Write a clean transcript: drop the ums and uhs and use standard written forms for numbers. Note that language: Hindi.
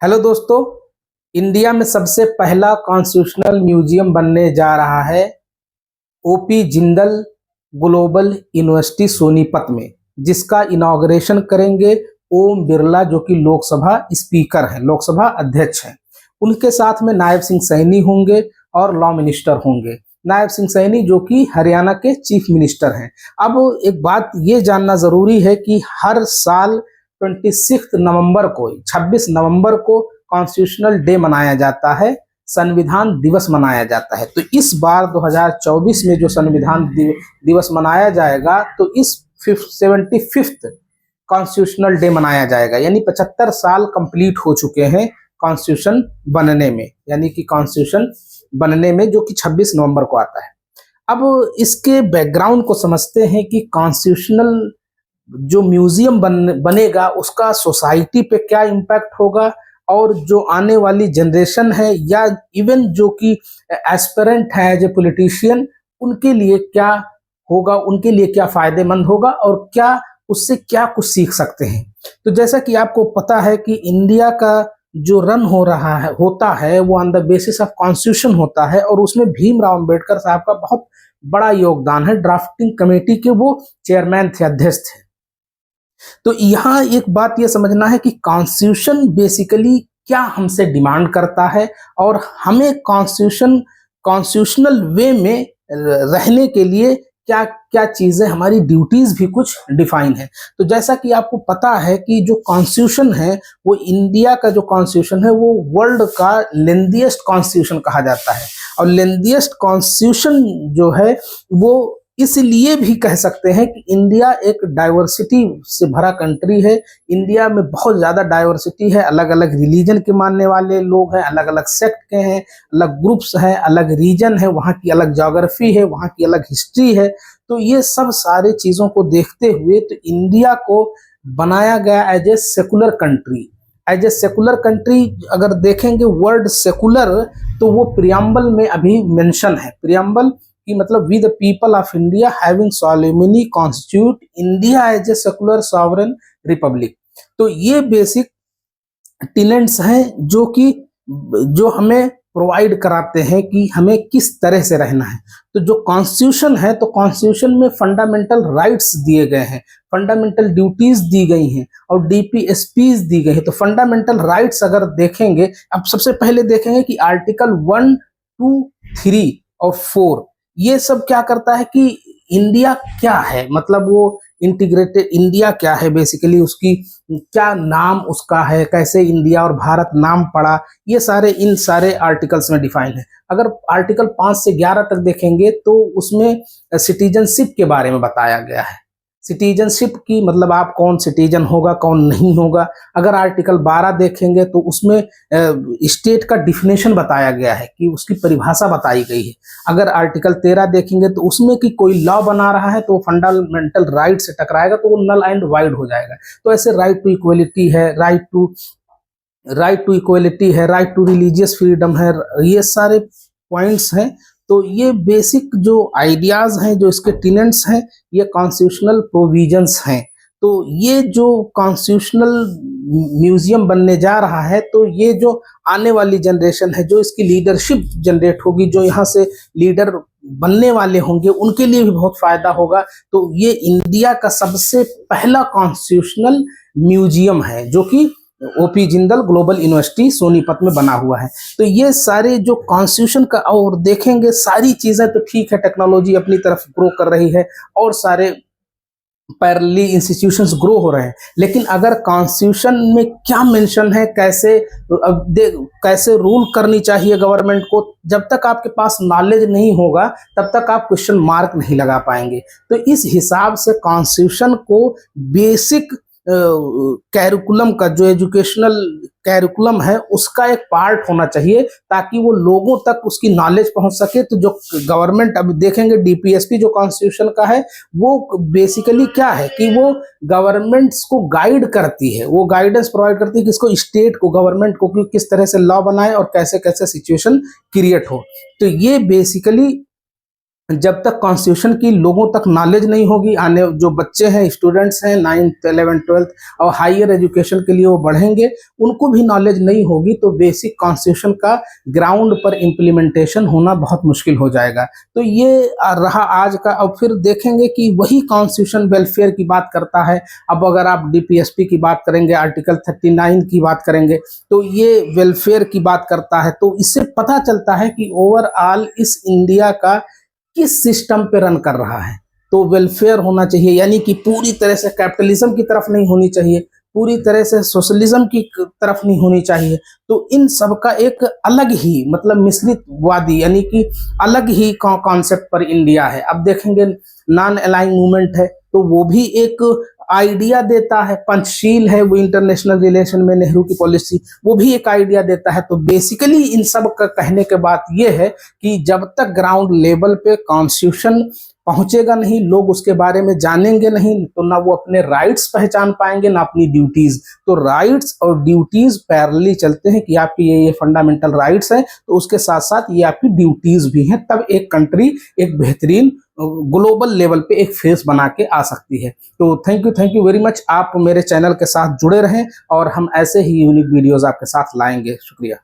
हेलो दोस्तों। इंडिया में सबसे पहला कॉन्स्टिट्यूशनल म्यूजियम बनने जा रहा है OP Jindal global university Sonipat में, जिसका इनॉग्रेशन करेंगे ओम बिरला, जो कि लोकसभा स्पीकर हैं, लोकसभा अध्यक्ष हैं। उनके साथ में नायब सिंह सैनी होंगे और लॉ मिनिस्टर होंगे। नायब सिंह सैनी जो कि हरियाणा के चीफ मिनिस्टर हैं। अब एक बात ये जानना जरूरी है कि हर साल 26 नवंबर को 26 नवंबर को कॉन्स्टिट्यूशनल डे मनाया जाता है, संविधान दिवस मनाया जाता है। तो इस बार 2024 में जो संविधान दिवस मनाया जाएगा, तो इस 75th कॉन्स्टिट्यूशनल डे मनाया जाएगा, यानी 75 साल कंप्लीट हो चुके हैं कॉन्स्टिट्यूशन बनने में, यानी कि कॉन्स्टिट्यूशन बनने में, जो कि 26 नवंबर को आता है। अब इसके बैकग्राउंड को समझते हैं कि कॉन्स्टिट्यूशनल जो म्यूजियम बनेगा उसका सोसाइटी पे क्या इम्पैक्ट होगा, और जो आने वाली जनरेशन है या इवन जो कि एस्पिरेंट है एज ए पॉलिटिशियन, उनके लिए क्या होगा, उनके लिए क्या फायदेमंद होगा और क्या उससे क्या कुछ सीख सकते हैं। तो जैसा कि आपको पता है कि इंडिया का जो रन हो रहा है होता है वो on the basis of constitution होता है, और उसमें भीमराव अंबेडकर साहब का बहुत बड़ा योगदान है। ड्राफ्टिंग कमेटी के वो चेयरमैन थे, अध्यक्ष थे। तो यहाँ एक बात यह समझना है कि कॉन्स्टिट्यूशन बेसिकली क्या हमसे डिमांड करता है, और हमें कॉन्स्टिट्यूशनल वे में रहने के लिए क्या क्या चीजें, हमारी ड्यूटीज भी कुछ डिफाइन है। तो जैसा कि आपको पता है कि जो कॉन्स्टिट्यूशन है वो इंडिया का जो कॉन्स्टिट्यूशन है वो वर्ल्ड का लेंथीएस्ट कॉन्स्टिट्यूशन कहा जाता है। और लेंथीएस्ट कॉन्स्टिट्यूशन जो है वो इसलिए भी कह सकते हैं कि इंडिया एक डाइवर्सिटी से भरा कंट्री है। इंडिया में बहुत ज्यादा डाइवर्सिटी है, अलग अलग रिलीजन के मानने वाले लोग हैं, अलग अलग सेक्ट के हैं, अलग ग्रुप्स हैं, अलग रीजन है, वहाँ की अलग ज्योग्राफी है, वहाँ की अलग हिस्ट्री है। तो ये सब सारे चीजों को देखते हुए तो इंडिया को बनाया गया as a secular country. As a secular country अगर देखेंगे वर्ड सेकुलर, तो वो प्रियम्बल में अभी मेंशन है। प्रियम्बल कि मतलब we the people of India having solemnly constitute India as a secular sovereign republic. तो ये बेसिक टेनेंट्स हैं जो हमें प्रोवाइड कराते हैं कि हमें किस तरह से रहना है। तो जो कॉन्स्टिट्यूशन है, तो कॉन्स्टिट्यूशन में फंडामेंटल राइट्स दिए गए हैं, फंडामेंटल ड्यूटीज दी गई हैं और डीपीएसपीज दी गई हैं। तो फंडामेंटल राइट्स अगर देखेंगे, अब सबसे पहले देखेंगे कि आर्टिकल 1, 2, 3 और 4 ये सब क्या करता है कि इंडिया क्या है, मतलब वो इंटीग्रेटेड इंडिया क्या है, बेसिकली उसकी क्या नाम उसका है, कैसे इंडिया और भारत नाम पड़ा, ये सारे इन सारे आर्टिकल्स में डिफाइन है। अगर आर्टिकल 5 से 11 तक देखेंगे तो उसमें सिटीजनशिप के बारे में बताया गया है। सिटीजनशिप की मतलब आप कौन सिटीजन होगा, कौन नहीं होगा। अगर आर्टिकल 12 देखेंगे तो उसमें स्टेट का डिफिनेशन बताया गया है कि उसकी परिभाषा बताई गई है। अगर आर्टिकल 13 देखेंगे तो उसमें कि कोई लॉ बना रहा है तो फंडामेंटल राइट से टकराएगा तो वो नल एंड वाइड हो जाएगा। तो ऐसे राइट टू इक्वलिटी है, राइट टू इक्वलिटी है, राइट टू रिलीजियस फ्रीडम है, ये सारे पॉइंट्स हैं। तो ये बेसिक जो आइडियाज हैं, जो इसके टेनेंट्स हैं, ये कॉन्स्टिट्यूशनल प्रोविजंस हैं। तो ये जो कॉन्स्टिट्यूशनल म्यूजियम बनने जा रहा है, तो ये जो आने वाली जनरेशन है, जो इसकी लीडरशिप जनरेट होगी, जो यहाँ से लीडर बनने वाले होंगे, उनके लिए भी बहुत फायदा होगा। तो ये इंडिया का सबसे पहला कॉन्स्टिट्यूशनल म्यूजियम है, जो कि OP Jindal global university Sonipat में बना हुआ है। तो ये सारे जो कॉन्स्टिट्यूशन का और देखेंगे सारी चीजें, तो ठीक है टेक्नोलॉजी अपनी तरफ ग्रो कर रही है और सारे पैरेलली इंस्टीट्यूशंस ग्रो हो रहे हैं, लेकिन अगर कॉन्स्टिट्यूशन में क्या मेंशन है, कैसे रूल करनी चाहिए गवर्नमेंट को, जब तक आपके पास नॉलेज नहीं होगा तब तक आप क्वेश्चन मार्क नहीं लगा पाएंगे। तो इस हिसाब से कॉन्स्टिट्यूशन को बेसिक कैरिकुलम का, जो एजुकेशनल कैरिकुलम है, उसका एक पार्ट होना चाहिए ताकि वो लोगों तक उसकी नॉलेज पहुंच सके। तो जो गवर्नमेंट अभी देखेंगे डीपीएसपी जो कॉन्स्टिट्यूशन का है, वो बेसिकली क्या है कि वो गवर्नमेंट्स को गाइड करती है, वो गाइडेंस प्रोवाइड करती है कि इसको स्टेट को, गवर्नमेंट को कि किस तरह से लॉ बनाए और कैसे कैसे सिचुएशन क्रिएट हो। तो ये बेसिकली जब तक कॉन्स्टिट्यूशन की लोगों तक नॉलेज नहीं होगी, आने जो बच्चे हैं, स्टूडेंट्स हैं 9th 11th 12th और हायर एजुकेशन के लिए वो बढ़ेंगे, उनको भी नॉलेज नहीं होगी, तो बेसिक कॉन्स्टिट्यूशन का ग्राउंड पर इम्प्लीमेंटेशन होना बहुत मुश्किल हो जाएगा। तो ये रहा आज का। अब फिर देखेंगे कि वही कॉन्स्टिट्यूशन वेलफेयर की बात करता है। अब अगर आप डीपीएसपी की बात करेंगे, आर्टिकल 39 की बात करेंगे, तो ये वेलफेयर की बात करता है। तो इससे पता चलता है कि ओवरऑल इस इंडिया का किस सिस्टम पे रन कर रहा है। तो वेलफेयर होना चाहिए, यानी कि पूरी तरह से कैपिटलिज्म की तरफ नहीं होनी चाहिए, पूरी तरह से सोशलिज्म की तरफ नहीं होनी चाहिए। तो इन सब का एक अलग ही मतलब मिश्रितवादी यानी कि अलग ही कॉन्सेप्ट पर इंडिया है। अब देखेंगे नॉन अलाइंग मूवमेंट है, तो वो भी एक आइडिया देता है। पंचशील है वो इंटरनेशनल रिलेशन में नेहरू की पॉलिसी, वो भी एक आइडिया देता है। तो बेसिकली इन सब का कहने के बात ये है कि जब तक ग्राउंड लेवल पे कॉन्स्टिट्यूशन पहुंचेगा नहीं, लोग उसके बारे में जानेंगे नहीं, तो ना वो अपने राइट्स पहचान पाएंगे ना अपनी ड्यूटीज। तो राइट्स और ड्यूटीज पैरेलली चलते हैं कि आपकी ये फंडामेंटल राइट्स है, तो उसके साथ साथ ये आपकी ड्यूटीज भी हैं। तब एक कंट्री एक बेहतरीन ग्लोबल लेवल पे एक फेस बना के आ सकती है। तो थैंक यू वेरी मच। आप मेरे चैनल के साथ जुड़े रहें और हम ऐसे ही यूनिक वीडियोस आपके साथ लाएंगे। शुक्रिया।